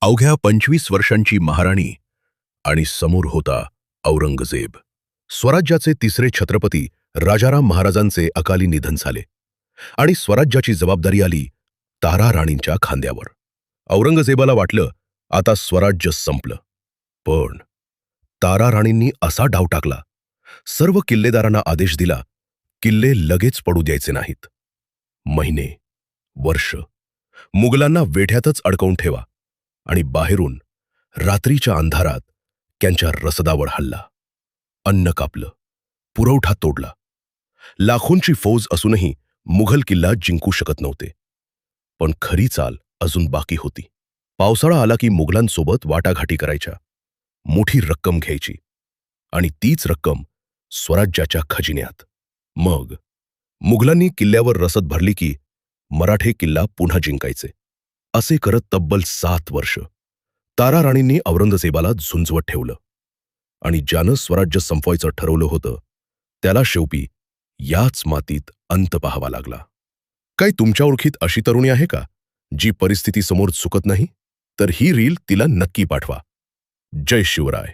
अवघ्या 25 वर्षांची महाराणी आणि समोर होता औरंगजेब. स्वराज्याचे तिसरे छत्रपती राजाराम महाराजांचे अकाली निधन झाले आणि स्वराज्याची जबाबदारी आली तारा राणींच्या खांद्यावर. औरंगजेबाला वाटलं आता स्वराज्य संपलं. पण तारा राणींनी असा डाव टाकला, सर्व किल्लेदारांना आदेश दिला, किल्ले लगेच पडू द्यायचे नाहीत. महिने, वर्ष मुघलांना वेढ्यातच अडकवून ठेवा आणि बाहेरून रात्रीच्या अंधारात त्यांच्या रसदावर हल्ला. अन्न कापलं, पुरवठा तोडला. लाखोंची फौज असूनही मुघल किल्ला जिंकू शकत नव्हते. पण खरी चाल अजून बाकी होती. पावसाळा आला की मुघलांसोबत वाटाघाटी करायच्या, मोठी रक्कम घ्यायची आणि तीच रक्कम स्वराज्याच्या खजिन्यात. मग मुघलांनी किल्ल्यावर रसद भरली की मराठे किल्ला पुन्हा जिंकायचे. असे करत तब्बल 7 वर्ष तारा राणींनी औरंगजेबाला झुंजवत ठेवलं आणि ज्यानं स्वराज्य संपवायचं ठरवलं होतं त्याला शेवटी याच मातीत अंत पाहावा लागला. काय तुमच्या ओळखीत अशी तरुणी आहे का जी परिस्थितीसमोर चुकत नाही? तर ही रील तिला नक्की पाठवा. जय शिवराय.